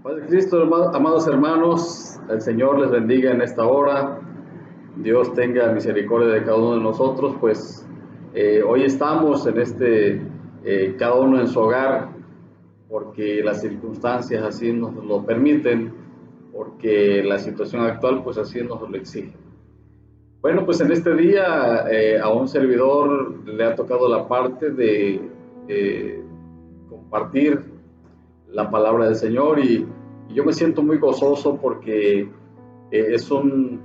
Padre Cristo, amados hermanos, el Señor les bendiga en esta hora. Dios tenga misericordia de cada uno de nosotros, pues hoy estamos en cada uno en su hogar, porque las circunstancias así nos lo permiten, porque la situación actual pues así nos lo exige. Bueno, pues en este día a un servidor le ha tocado la parte de compartir la palabra del Señor y yo me siento muy gozoso porque es un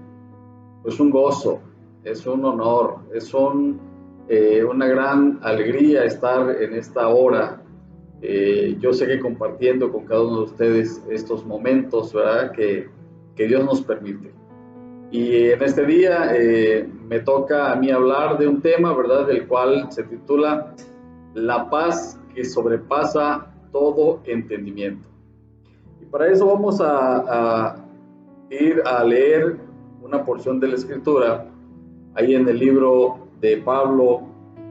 gozo, es un honor, una gran alegría estar en esta hora. Yo sé que compartiendo con cada uno de ustedes estos momentos, ¿verdad? Que Dios nos permite. Y en este día me toca a mí hablar de un tema, ¿verdad? Del cual se titula La paz que sobrepasa todo entendimiento. Y para eso vamos a ir a leer una porción de la Escritura ahí en el libro de Pablo,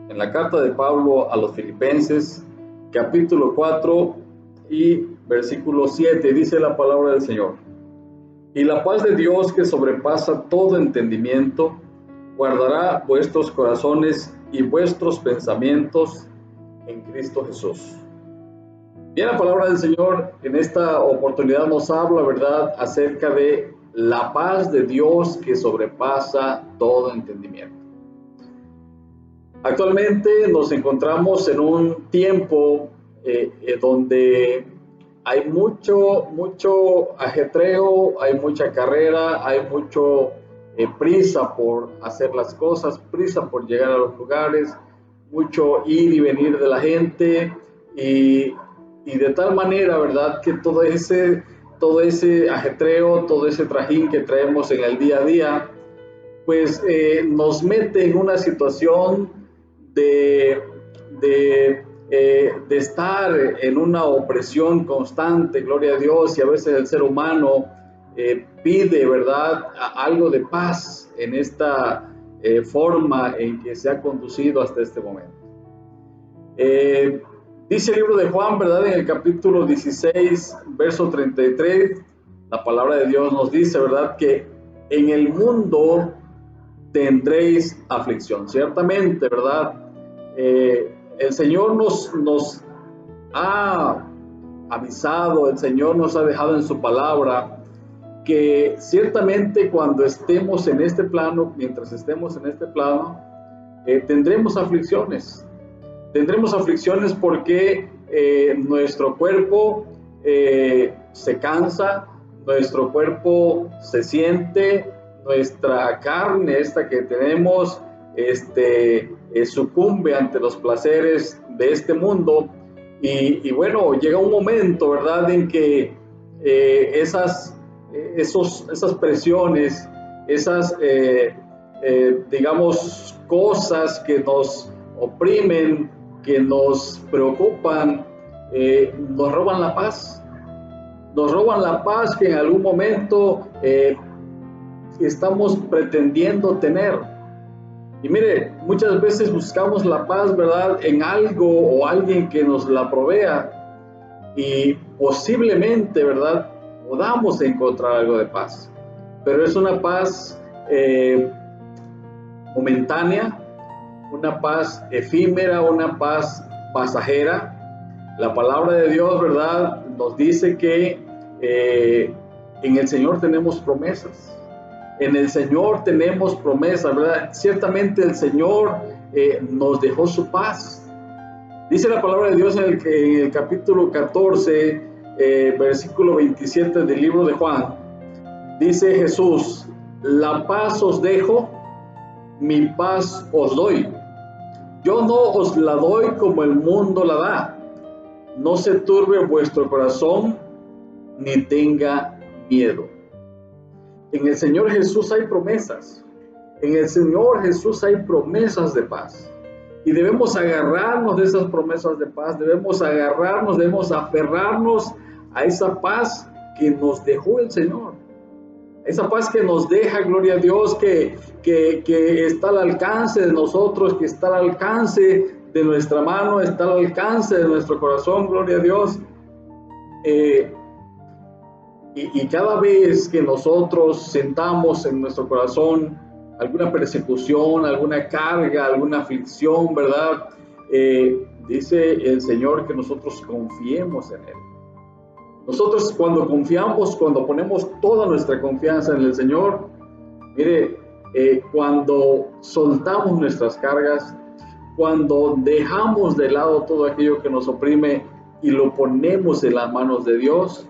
en la carta de Pablo a los Filipenses, capítulo 4 y versículo 7, dice la palabra del Señor. Y la paz de Dios que sobrepasa todo entendimiento, guardará vuestros corazones y vuestros pensamientos en Cristo Jesús. Bien, la palabra del Señor en esta oportunidad nos habla, ¿verdad?, acerca de la paz de Dios que sobrepasa todo entendimiento. Actualmente nos encontramos en un tiempo donde hay mucho ajetreo, hay mucha carrera, hay mucho prisa por hacer las cosas, prisa por llegar a los lugares, mucho ir y venir de la gente y de tal manera, ¿verdad?, que todo ese ajetreo, todo ese trajín que traemos en el día a día, pues nos mete en una situación de, de estar en una opresión constante, gloria a Dios, y a veces el ser humano pide, ¿verdad?, algo de paz en esta forma en que se ha conducido hasta este momento. Dice el libro de Juan, ¿verdad?, en el capítulo 16, verso 33, la palabra de Dios nos dice, ¿verdad?, que en el mundo tendréis aflicción. Ciertamente, ¿verdad? El Señor nos ha avisado, el Señor nos ha dejado en su palabra que ciertamente cuando estemos en este plano, mientras estemos en este plano, tendremos aflicciones. Tendremos aflicciones porque nuestro cuerpo se cansa, nuestro cuerpo se siente, nuestra carne, esta que tenemos, sucumbe ante los placeres de este mundo. Y bueno, llega un momento, ¿verdad?, en que esas presiones, digamos, cosas que nos oprimen, que nos preocupan, nos roban la paz. Nos roban la paz que en algún momento estamos pretendiendo tener. Y mire, muchas veces buscamos la paz, ¿verdad?, en algo o alguien que nos la provea. Y posiblemente, ¿verdad?, podamos encontrar algo de paz. Pero es una paz momentánea, una paz efímera, una paz pasajera. La palabra de Dios, ¿verdad?, nos dice que en el Señor tenemos promesas. En el Señor tenemos promesas, ¿verdad? Ciertamente el Señor nos dejó su paz. Dice la palabra de Dios en el capítulo 14, versículo 27 del libro de Juan. Dice Jesús: la paz os dejo, mi paz os doy. Yo no os la doy como el mundo la da. No se turbe vuestro corazón, ni tenga miedo. En el Señor Jesús hay promesas. En el Señor Jesús hay promesas de paz. Y debemos agarrarnos de esas promesas de paz. Debemos aferrarnos a esa paz que nos dejó el Señor. Esa paz que nos deja, gloria a Dios, que está al alcance de nosotros, que está al alcance de nuestra mano, está al alcance de nuestro corazón, gloria a Dios. Y cada vez que nosotros sentamos en nuestro corazón alguna persecución, alguna carga, alguna aflicción, ¿verdad? Dice el Señor que nosotros confiemos en Él. Nosotros cuando confiamos, cuando ponemos toda nuestra confianza en el Señor, mire, cuando soltamos nuestras cargas, cuando dejamos de lado todo aquello que nos oprime y lo ponemos en las manos de Dios,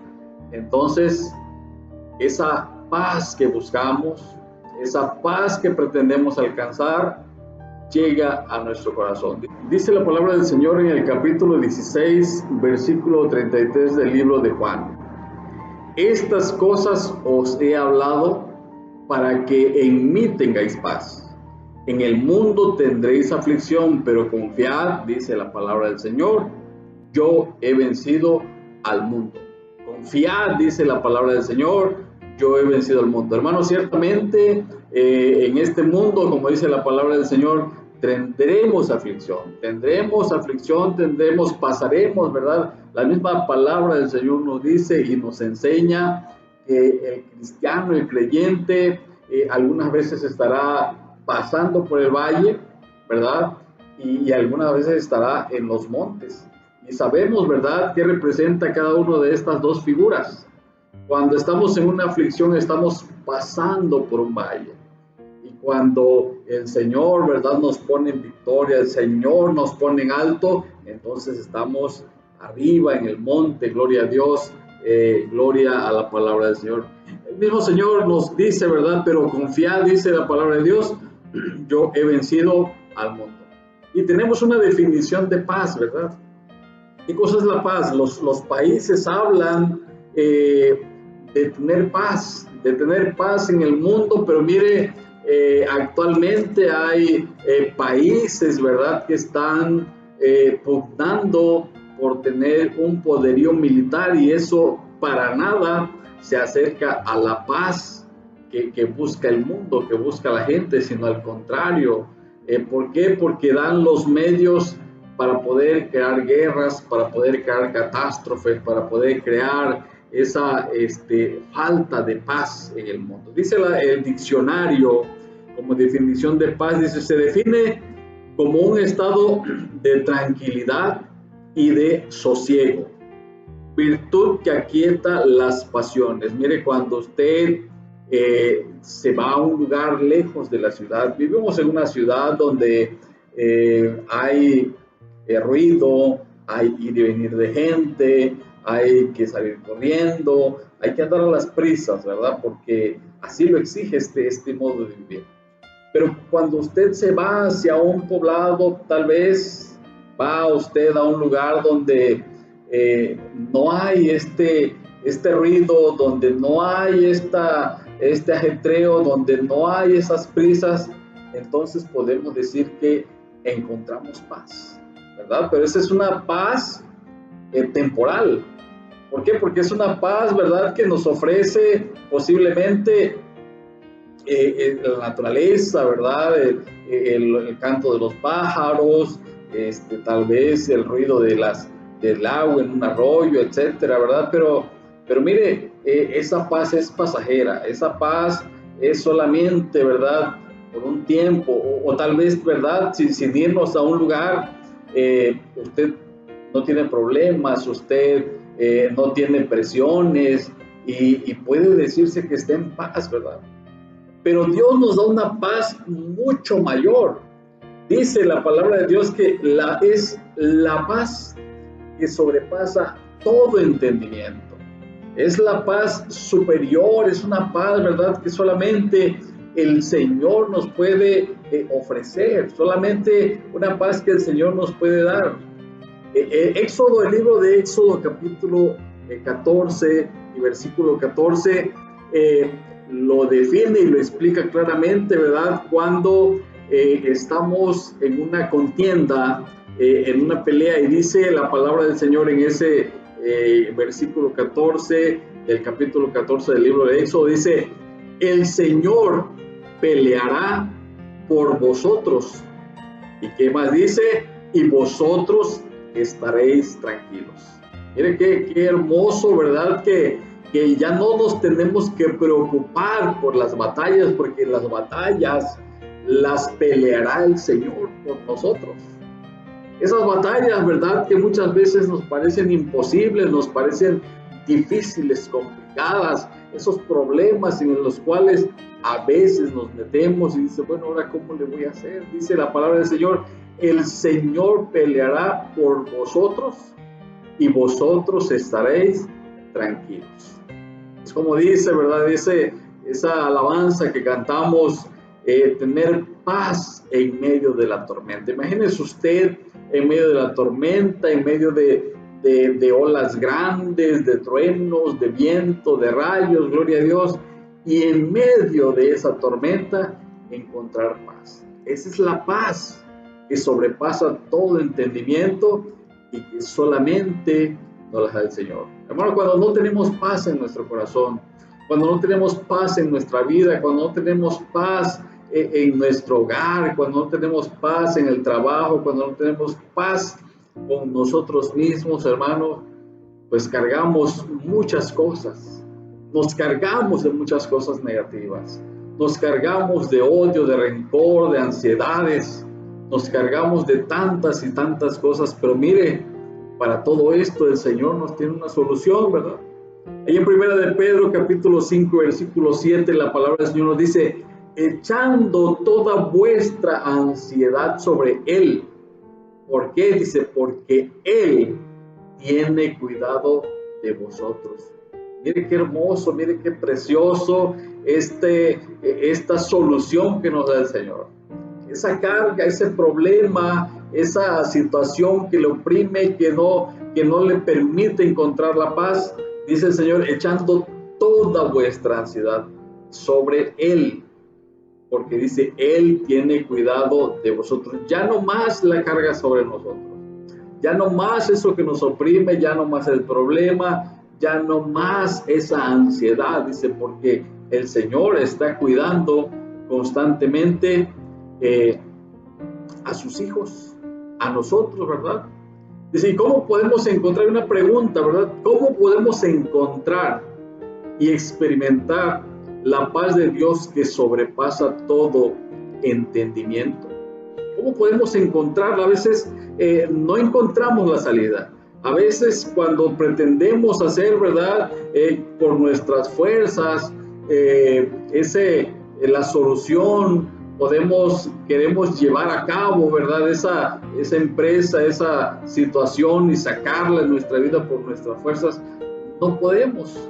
entonces esa paz que buscamos, esa paz que pretendemos alcanzar, llega a nuestro corazón. Dice la palabra del Señor en el capítulo 16, versículo 33 del libro de Juan. Estas cosas os he hablado para que en mí tengáis paz. En el mundo tendréis aflicción, pero confiad, dice la palabra del Señor, yo he vencido al mundo. Confiad, dice la palabra del Señor, yo he vencido al mundo. Hermanos, ciertamente en este mundo, como dice la palabra del Señor, tendremos aflicción, pasaremos, ¿verdad? La misma palabra del Señor nos dice y nos enseña que el cristiano, el creyente, algunas veces estará pasando por el valle, ¿verdad? Y algunas veces estará en los montes. Y sabemos, ¿verdad?, qué representa cada una de estas dos figuras. Cuando estamos en una aflicción, estamos pasando por un valle. Y cuando el Señor, ¿verdad?, nos pone en victoria, el Señor nos pone en alto, entonces estamos arriba en el monte, gloria a Dios, gloria a la palabra del Señor. El mismo Señor nos dice, ¿verdad?, pero confiad, dice la palabra de Dios, yo he vencido al mundo. Y tenemos una definición de paz, ¿verdad? ¿Qué cosa es la paz? Los países hablan de tener paz en el mundo, pero mire, actualmente hay países, ¿verdad?, que están pugnando por tener un poderío militar, y eso para nada se acerca a la paz que busca el mundo, que busca la gente, sino al contrario. ¿Por qué? Porque dan los medios para poder crear guerras, para poder crear catástrofes, para poder crear esa falta de paz en el mundo. Dice el diccionario, como definición de paz, dice, se define como un estado de tranquilidad y de sosiego, virtud que aquieta las pasiones. Mire, cuando usted se va a un lugar lejos de la ciudad, vivimos en una ciudad donde hay ruido, hay ir y venir de gente, hay que salir corriendo, hay que andar a las prisas, ¿verdad? Porque así lo exige este modo de vivir. Pero cuando usted se va hacia un poblado, tal vez va usted a un lugar donde no hay este ruido, donde no hay este ajetreo, donde no hay esas prisas, entonces podemos decir que encontramos paz, ¿verdad? Pero esa es una paz temporal. ¿Por qué? Porque es una paz, ¿verdad?, que nos ofrece posiblemente la naturaleza, ¿verdad? El canto de los pájaros, tal vez el ruido del agua en un arroyo, etcétera, ¿verdad? Pero mire, esa paz es pasajera, esa paz es solamente, ¿verdad?, por un tiempo, o tal vez, ¿verdad?, sin irnos a un lugar, usted no tiene problemas, usted no tiene presiones, y puede decirse que está en paz, ¿verdad? Pero Dios nos da una paz mucho mayor. Dice la palabra de Dios que es la paz que sobrepasa todo entendimiento. Es la paz superior, es una paz, ¿verdad?, que solamente el Señor nos puede ofrecer, solamente una paz que el Señor nos puede dar. Éxodo, el libro de Éxodo, capítulo 14 y versículo 14, lo define y lo explica claramente, ¿verdad? Cuando estamos en una contienda, en una pelea, y dice la palabra del Señor en ese versículo 14 del capítulo 14 del libro de Éxodo, dice, el Señor peleará por vosotros. ¿Y qué más dice? Y vosotros estaréis tranquilos. Mire qué hermoso, ¿verdad? Que que ya no nos tenemos que preocupar por las batallas, porque las batallas las peleará el Señor por nosotros. Esas batallas, ¿verdad?, que muchas veces nos parecen imposibles, nos parecen difíciles, complicadas, esos problemas en los cuales a veces nos metemos y dice, bueno, ahora ¿cómo le voy a hacer? Dice la palabra del Señor, el Señor peleará por vosotros y vosotros estaréis tranquilos. Es como dice, ¿verdad? Dice esa alabanza que cantamos, tener paz en medio de la tormenta. Imagínese usted en medio de la tormenta, en medio de olas grandes, de truenos, de viento, de rayos, gloria a Dios, y en medio de esa tormenta encontrar paz. Esa es la paz que sobrepasa todo entendimiento y que solamente nos la da el Señor. Hermano, cuando no tenemos paz en nuestro corazón, cuando no tenemos paz en nuestra vida, cuando no tenemos paz en nuestro hogar, cuando no tenemos paz en el trabajo, cuando no tenemos paz con nosotros mismos, hermano, pues cargamos muchas cosas. Nos cargamos de muchas cosas negativas. Nos cargamos de odio, de rencor, de ansiedades. Nos cargamos de tantas y tantas cosas, pero mire, para todo esto el Señor nos tiene una solución, ¿verdad? Ahí en 1 de Pedro, capítulo 5, versículo 7, la palabra del Señor nos dice, echando toda vuestra ansiedad sobre Él. ¿Por qué? Dice, porque Él tiene cuidado de vosotros. Mire qué hermoso, mire qué precioso esta solución que nos da el Señor. Esa carga, ese problema, esa situación que le oprime, que no le permite encontrar la paz, dice el Señor, echando toda vuestra ansiedad sobre Él, porque dice, Él tiene cuidado de vosotros. Ya no más la carga sobre nosotros, ya no más eso que nos oprime, ya no más el problema, ya no más esa ansiedad, dice, porque el Señor está cuidando constantemente a sus hijos, a nosotros, ¿verdad? Dice, ¿y cómo podemos encontrar? Una pregunta, ¿verdad? ¿Cómo podemos encontrar y experimentar la paz de Dios que sobrepasa todo entendimiento? ¿Cómo podemos encontrarla? A veces no encontramos la salida. A veces cuando pretendemos hacer, ¿verdad? Por nuestras fuerzas, la solución, queremos llevar a cabo, ¿verdad? Esa empresa, esa situación y sacarla en nuestra vida por nuestras fuerzas, no podemos.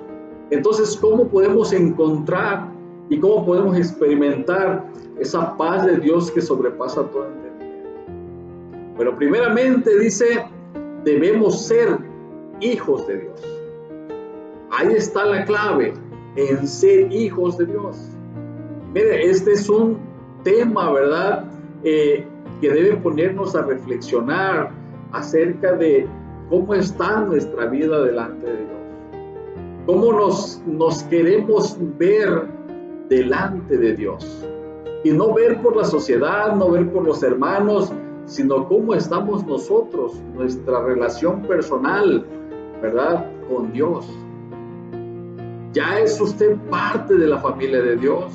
Entonces, ¿cómo podemos encontrar y cómo podemos experimentar esa paz de Dios que sobrepasa todo entendimiento? Bueno, primeramente dice, debemos ser hijos de Dios. Ahí está la clave, en ser hijos de Dios. Mire, este es un tema, ¿verdad? Que debe ponernos a reflexionar acerca de cómo está nuestra vida delante de Dios. Cómo nos queremos ver delante de Dios. Y no ver por la sociedad, no ver por los hermanos, sino cómo estamos nosotros, nuestra relación personal, ¿verdad?, con Dios. Ya es usted parte de la familia de Dios.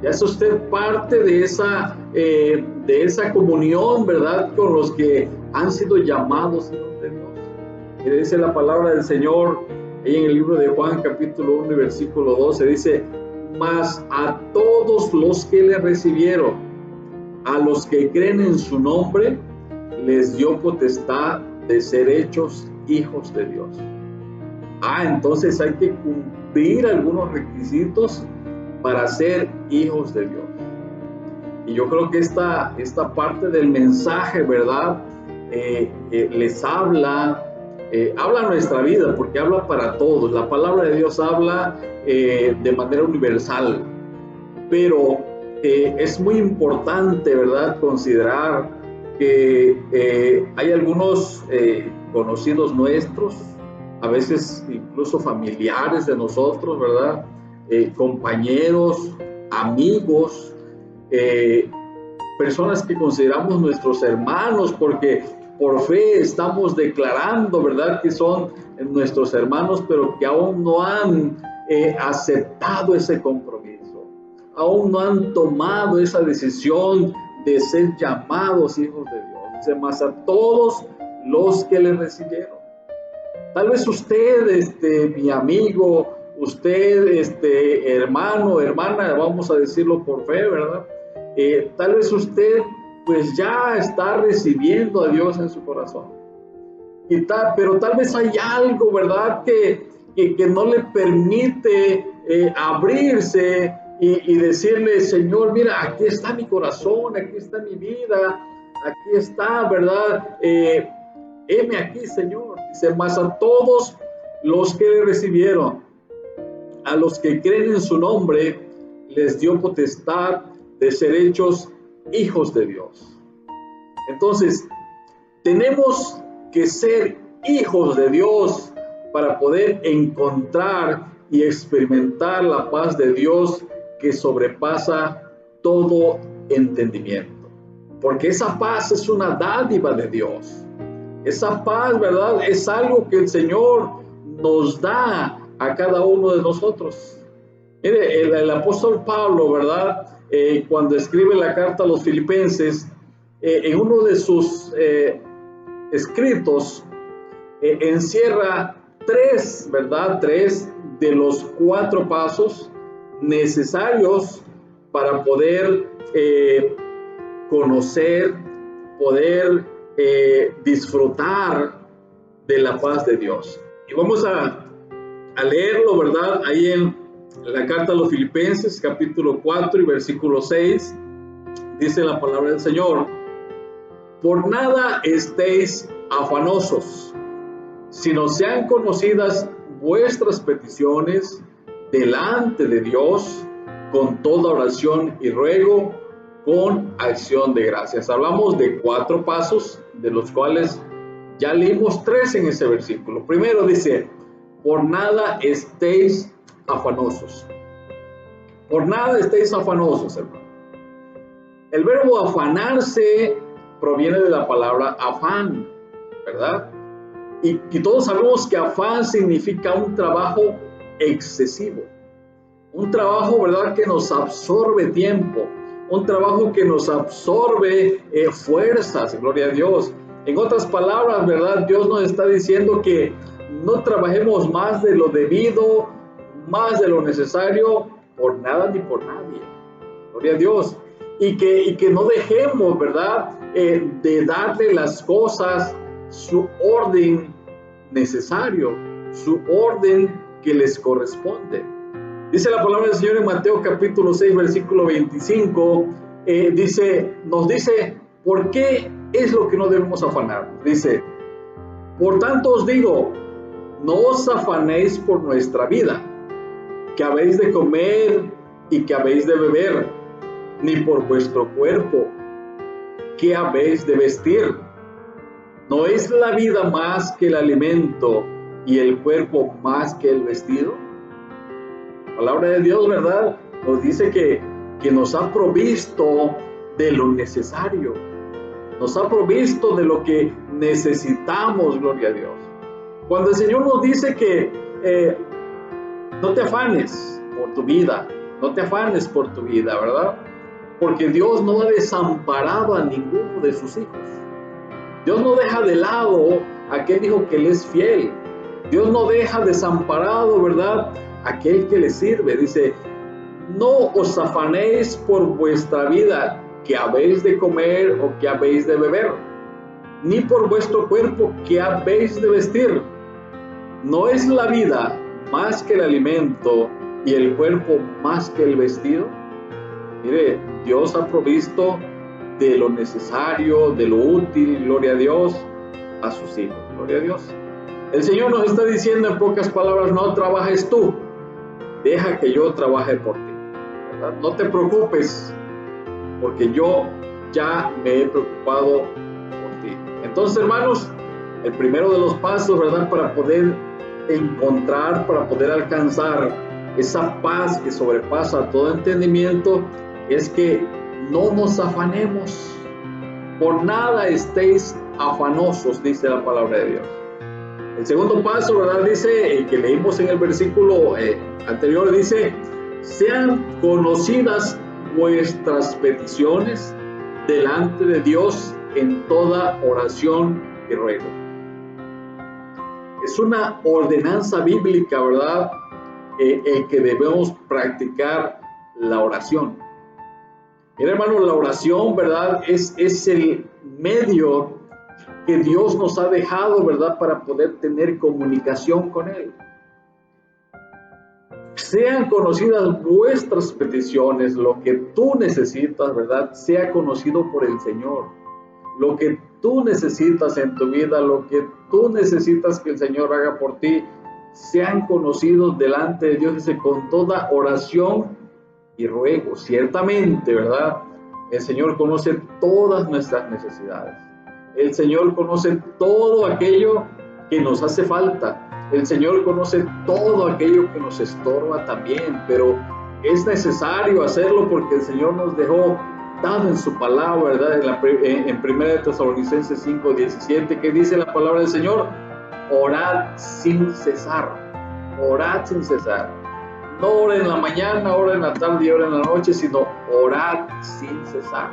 Ya es usted parte de esa comunión, ¿verdad?, con los que han sido llamados hijos de Dios. Y dice la palabra del Señor, ahí en el libro de Juan, capítulo 1, versículo 12, dice, mas a todos los que le recibieron, a los que creen en su nombre, les dio potestad de ser hechos hijos de Dios. Entonces hay que cumplir algunos requisitos para ser hijos de Dios. Y yo creo que esta parte del mensaje, ¿verdad? Les habla a nuestra vida, porque habla para todos. La palabra de Dios habla de manera universal, pero es muy importante, ¿verdad?, considerar que hay algunos conocidos nuestros, a veces incluso familiares de nosotros, ¿verdad?, compañeros, amigos, personas que consideramos nuestros hermanos, porque por fe estamos declarando, ¿verdad?, que son nuestros hermanos, pero que aún no han aceptado ese compromiso, aún no han tomado esa decisión de ser llamados hijos de Dios. Dice, más a todos los que le recibieron. Tal vez usted, mi amigo, usted, hermano, hermana, vamos a decirlo por fe, ¿verdad? Tal vez usted, pues ya está recibiendo a Dios en su corazón. Pero tal vez hay algo, ¿verdad?, que no le permite abrirse y decirle, Señor, mira, aquí está mi corazón, aquí está mi vida, aquí está, ¿verdad? Heme aquí, Señor. Dice, más a todos los que le recibieron, a los que creen en su nombre, les dio potestad de ser hechos hijos de Dios. Entonces, tenemos que ser hijos de Dios para poder encontrar y experimentar la paz de Dios que sobrepasa todo entendimiento. Porque esa paz es una dádiva de Dios. Esa paz, ¿verdad?, es algo que el Señor nos da a cada uno de nosotros. Mire, el apóstol Pablo, ¿verdad?, cuando escribe la carta a los Filipenses, en uno de sus escritos, encierra tres de los 4 pasos necesarios para poder conocer, poder disfrutar de la paz de Dios. Y vamos a leerlo, ¿verdad?, ahí en la carta a los Filipenses, capítulo 4 y versículo 6, dice la palabra del Señor: por nada estéis afanosos, sino sean conocidas vuestras peticiones delante de Dios con toda oración y ruego, con acción de gracias. Hablamos de 4 pasos, de los cuales ya leímos 3 en ese versículo. Primero dice, por nada estéis afanosos. Por nada estéis afanosos, hermano. El verbo afanarse proviene de la palabra afán, ¿verdad? Y todos sabemos que afán significa un trabajo excesivo. Un trabajo, ¿verdad?, que nos absorbe tiempo. Un trabajo que nos absorbe fuerzas, gloria a Dios. En otras palabras, ¿verdad?, Dios nos está diciendo que no trabajemos más de lo debido, más de lo necesario, por nada ni por nadie. Gloria a Dios. Y que no dejemos, ¿verdad?, de darle las cosas su orden necesario, su orden que les corresponde. Dice la palabra del Señor en Mateo capítulo 6, versículo 25, nos dice, ¿por qué es lo que no debemos afanar? Dice, por tanto os digo, no os afanéis por nuestra vida, que habéis de comer y que habéis de beber, ni por vuestro cuerpo, que habéis de vestir. ¿No es la vida más que el alimento y el cuerpo más que el vestido? La palabra de Dios, ¿verdad?, nos dice que nos ha provisto de lo necesario, nos ha provisto de lo que necesitamos, gloria a Dios. Cuando el Señor nos dice que no te afanes por tu vida, no te afanes por tu vida, ¿verdad? Porque Dios no ha desamparado a ninguno de sus hijos. Dios no deja de lado a aquel hijo que le es fiel. Dios no deja desamparado, ¿verdad?, aquel que le sirve. Dice, no os afanéis por vuestra vida, que habéis de comer o que habéis de beber, ni por vuestro cuerpo, que habéis de vestir. ¿No es la vida más que el alimento y el cuerpo más que el vestido? Mire, Dios ha provisto de lo necesario, de lo útil, gloria a Dios, a sus hijos, gloria a Dios. El Señor nos está diciendo en pocas palabras, no trabajes tú, deja que yo trabaje por ti, ¿verdad? No te preocupes, porque yo ya me he preocupado por ti. Entonces, hermanos, el primero de los pasos, ¿verdad?, para poder encontrar, para poder alcanzar esa paz que sobrepasa todo entendimiento, es que no nos afanemos, por nada estéis afanosos, dice la palabra de Dios. El segundo paso, ¿verdad? Dice, el que leímos en el versículo anterior, dice, sean conocidas vuestras peticiones delante de Dios en toda oración y ruego. Es una ordenanza bíblica, ¿verdad? El que debemos practicar la oración. Mira, hermano, la oración, ¿verdad? Es el medio que Dios nos ha dejado, ¿verdad? Para poder tener comunicación con Él. Sean conocidas vuestras peticiones, lo que tú necesitas, ¿verdad? Sea conocido por el Señor. Lo que tú necesitas en tu vida, lo que tú necesitas que el Señor haga por ti, sean conocidos delante de Dios, dice, con toda oración y ruego. Ciertamente, ¿verdad? El Señor conoce todas nuestras necesidades. El Señor conoce todo aquello que nos hace falta. El Señor conoce todo aquello que nos estorba también, pero es necesario hacerlo porque el Señor nos dejó dado en su palabra, ¿verdad? En 1 Tesalonicenses 5:17, que dice la palabra del Señor, orad sin cesar, orad sin cesar. No ora en la mañana, ora en la tarde y ora en la noche, sino orad sin cesar.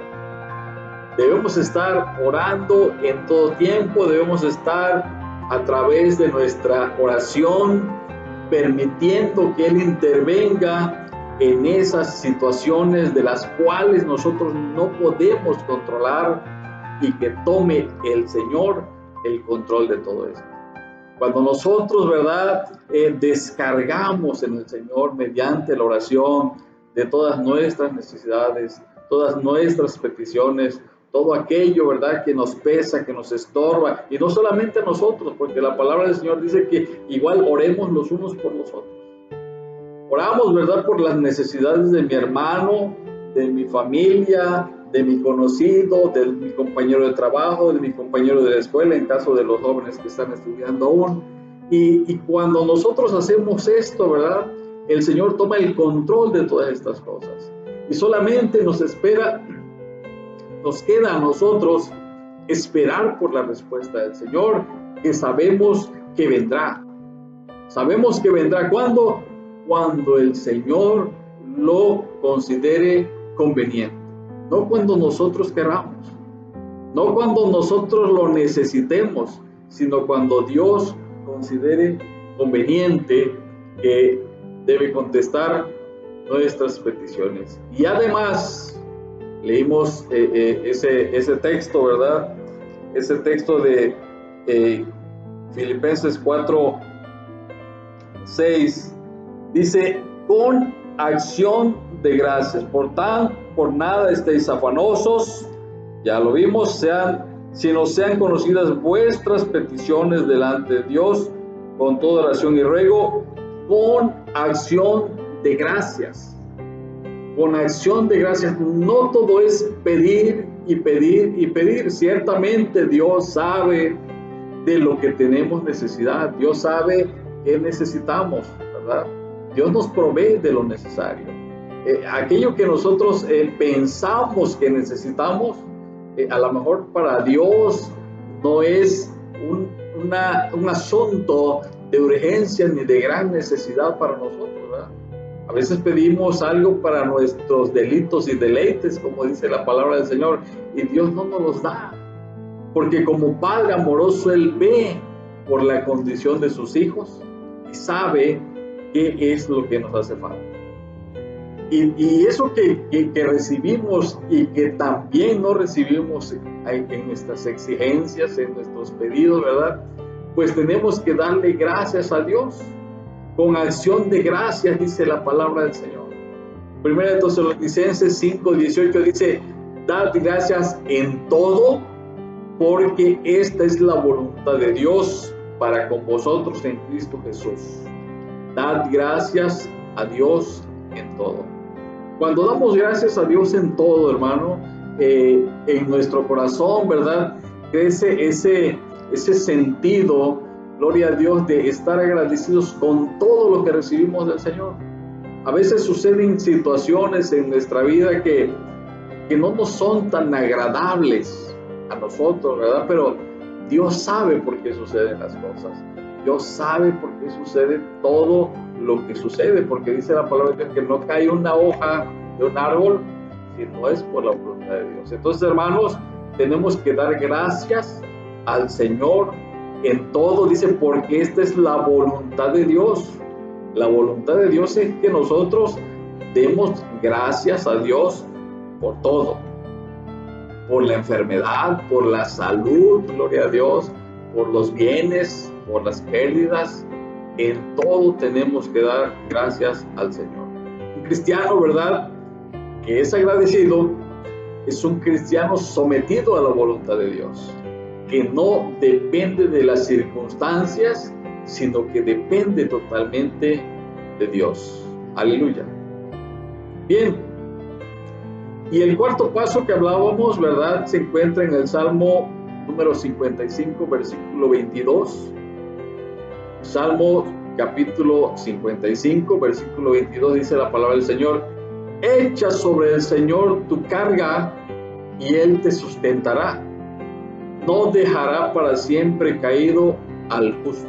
Debemos estar orando en todo tiempo, debemos estar a través de nuestra oración, permitiendo que Él intervenga en esas situaciones de las cuales nosotros no podemos controlar y que tome el Señor el control de todo esto. Cuando nosotros, ¿verdad? Descargamos en el Señor mediante la oración de todas nuestras necesidades, todas nuestras peticiones, todo aquello, ¿verdad?, que nos pesa, que nos estorba, y no solamente a nosotros, porque la palabra del Señor dice que igual oremos los unos por los otros. Oramos, ¿verdad?, por las necesidades de mi hermano, de mi familia, de mi conocido, de mi compañero de trabajo, de mi compañero de la escuela, en caso de los jóvenes que están estudiando aún. Y cuando nosotros hacemos esto, ¿verdad?, el Señor toma el control de todas estas cosas. Y solamente nos queda a nosotros esperar por la respuesta del Señor, que sabemos que vendrá. Sabemos que vendrá ¿cuándo? Cuando el Señor lo considere conveniente. No cuando nosotros queramos, no cuando nosotros lo necesitemos, sino cuando Dios considere conveniente que debe contestar nuestras peticiones. Y además, leímos ese texto, ¿verdad? Ese texto de Filipenses 4:6, dice, con acción de gracias, por nada estéis afanosos, ya lo vimos, sino sean conocidas vuestras peticiones delante de Dios, con toda oración y ruego, con acción de gracias. Con acción de gracias. No todo es pedir y pedir y pedir. Ciertamente Dios sabe de lo que tenemos necesidad. Dios sabe qué necesitamos, ¿verdad? Dios nos provee de lo necesario. Aquello que nosotros pensamos que necesitamos, a lo mejor para Dios no es un asunto de urgencia ni de gran necesidad para nosotros, ¿verdad? A veces pedimos algo para nuestros delitos y deleites, como dice la palabra del Señor, y Dios no nos los da, porque como Padre amoroso Él ve por la condición de sus hijos y sabe qué es lo que nos hace falta. Y eso que recibimos y que también no recibimos en nuestras exigencias, en nuestros pedidos, ¿verdad? Pues tenemos que darle gracias a Dios. Con acción de gracias, dice la palabra del Señor. 1 Tesalonicenses 5:18 dice, dad gracias en todo, porque esta es la voluntad de Dios para con vosotros en Cristo Jesús. Dad gracias a Dios en todo. Cuando damos gracias a Dios en todo, hermano, en nuestro corazón, ¿verdad?, crece ese sentido, gloria a Dios, de estar agradecidos con todo lo que recibimos del Señor. A veces suceden situaciones en nuestra vida que no nos son tan agradables a nosotros, ¿verdad? Pero Dios sabe por qué suceden las cosas. Dios sabe por qué sucede todo lo que sucede, porque dice la palabra de Dios que no cae una hoja de un árbol si no es por la voluntad de Dios. Entonces, hermanos, tenemos que dar gracias al Señor en todo, dice, porque esta es la voluntad de Dios. La voluntad de Dios es que nosotros demos gracias a Dios por todo, por la enfermedad, por la salud, gloria a Dios, por los bienes, por las pérdidas. En todo tenemos que dar gracias al Señor. Un cristiano, ¿verdad?, que es agradecido, es un cristiano sometido a la voluntad de Dios, que no depende de las circunstancias, sino que depende totalmente de Dios. Aleluya. Bien, y el cuarto paso que hablábamos, ¿verdad?, se encuentra en el Salmo número 55, versículo 22. Salmo capítulo 55, versículo 22, dice la palabra del Señor: echa sobre el Señor tu carga y Él te sustentará. No dejará para siempre caído al justo.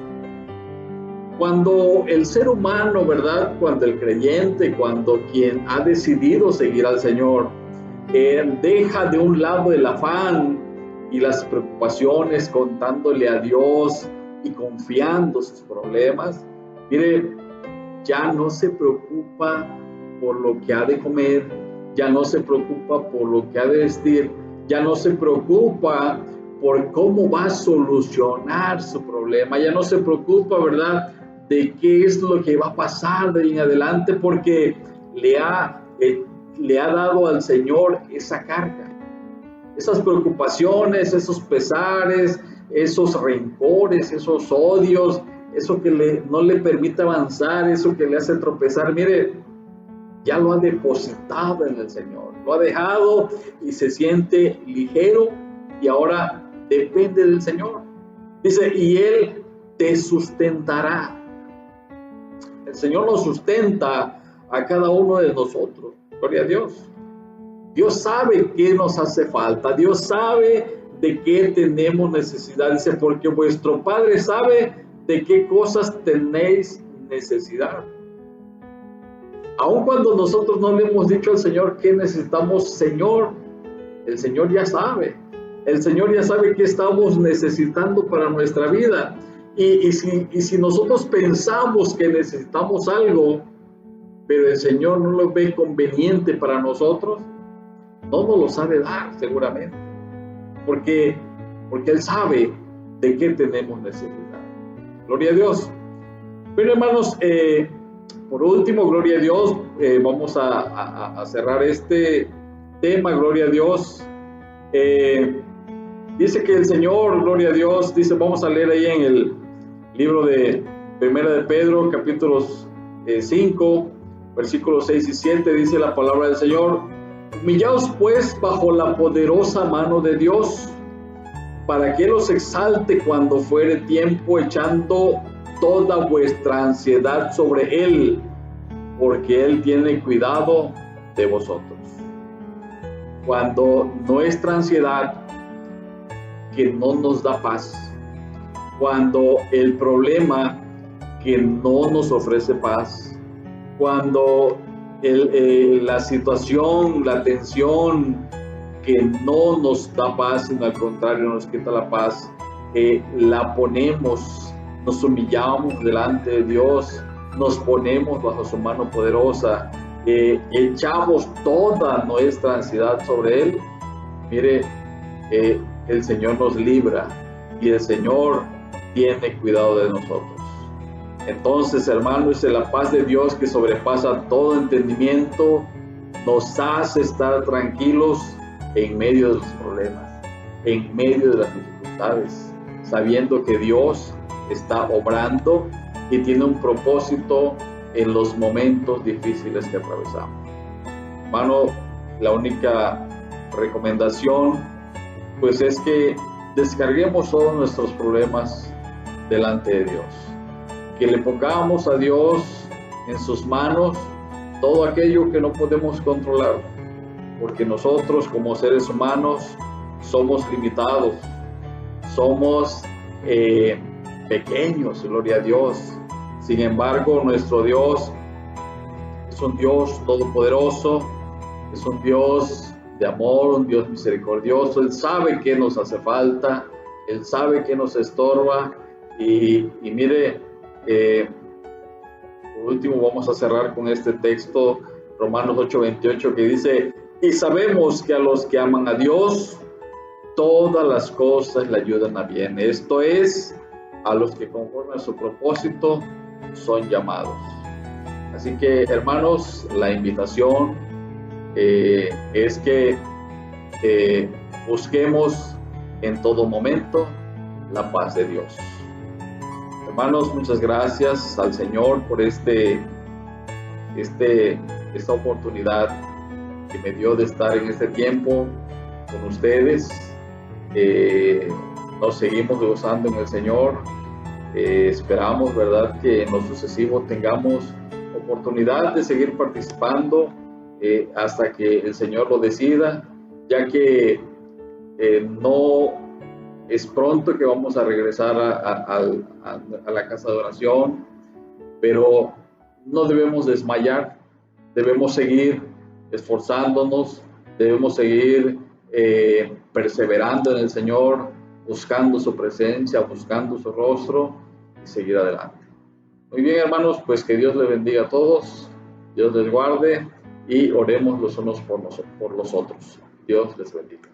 Cuando el ser humano, ¿verdad?, cuando el creyente, cuando quien ha decidido seguir al Señor, deja de un lado el afán y las preocupaciones, contándole a Dios y confiando sus problemas, mire, ya no se preocupa por lo que ha de comer, ya no se preocupa por lo que ha de vestir, ya no se preocupa por cómo va a solucionar su problema, ya no se preocupa, ¿verdad?, de qué es lo que va a pasar de ahí en adelante, porque le ha dado al Señor esa carga, esas preocupaciones, esos pesares, esos rencores, esos odios, eso que no le permite avanzar, eso que le hace tropezar. Mire, ya lo ha depositado en el Señor, lo ha dejado y se siente ligero y ahora depende del Señor. Dice, y Él te sustentará. El Señor nos sustenta a cada uno de nosotros. Gloria a Dios. Dios sabe qué nos hace falta. Dios sabe de qué tenemos necesidad. Dice, porque vuestro Padre sabe de qué cosas tenéis necesidad. Aun cuando nosotros no le hemos dicho al Señor qué necesitamos, Señor, el Señor ya sabe. El Señor ya sabe qué estamos necesitando para nuestra vida. Y si nosotros pensamos que necesitamos algo, pero el Señor no lo ve conveniente para nosotros, no nos lo sabe dar seguramente. Porque Él sabe de qué tenemos necesidad. Gloria a Dios. Pero hermanos, por último, gloria a Dios, vamos a cerrar este tema, gloria a Dios. Dice que el Señor, gloria a Dios, dice, vamos a leer ahí en el libro de Primera de Pedro, capítulos 5, versículos 6 y 7, dice la palabra del Señor: humillaos pues bajo la poderosa mano de Dios, para que Él os exalte cuando fuere tiempo, echando toda vuestra ansiedad sobre Él, porque Él tiene cuidado de vosotros. Cuando nuestra ansiedad, que no nos da paz, cuando el problema que no nos ofrece paz, cuando la situación, la tensión que no nos da paz, sino al contrario nos quita la paz, la ponemos, nos humillamos delante de Dios, nos ponemos bajo su mano poderosa, echamos toda nuestra ansiedad sobre Él. Mire, el Señor nos libra y el Señor tiene cuidado de nosotros. Entonces, hermanos, la paz de Dios que sobrepasa todo entendimiento nos hace estar tranquilos en medio de los problemas, en medio de las dificultades, sabiendo que Dios está obrando y tiene un propósito en los momentos difíciles que atravesamos. Hermano, la única recomendación pues es que descarguemos todos nuestros problemas delante de Dios, que le pongamos a Dios en sus manos todo aquello que no podemos controlar, porque nosotros como seres humanos somos limitados, somos pequeños, gloria a Dios. Sin embargo, nuestro Dios es un Dios todopoderoso, es un Dios de amor, un Dios misericordioso. Él sabe qué nos hace falta, Él sabe qué nos estorba. Y mire, por último vamos a cerrar con este texto, Romanos 8:28, que dice: y sabemos que a los que aman a Dios, todas las cosas le ayudan a bien. Esto es, a los que conforme a su propósito son llamados. Así que, hermanos, la invitación es que busquemos en todo momento la paz de Dios. Hermanos, muchas gracias al Señor por esta oportunidad que me dio de estar en este tiempo con ustedes. Nos seguimos gozando en el Señor. Esperamos, ¿verdad?, que en lo sucesivo tengamos oportunidad de seguir participando hasta que el Señor lo decida, ya que no es pronto que vamos a regresar a la casa de oración, pero no debemos desmayar, debemos seguir esforzándonos, debemos seguir perseverando en el Señor, buscando su presencia, buscando su rostro y seguir adelante. Muy bien, hermanos, pues que Dios les bendiga a todos, Dios les guarde y oremos los unos por los otros. Dios les bendiga.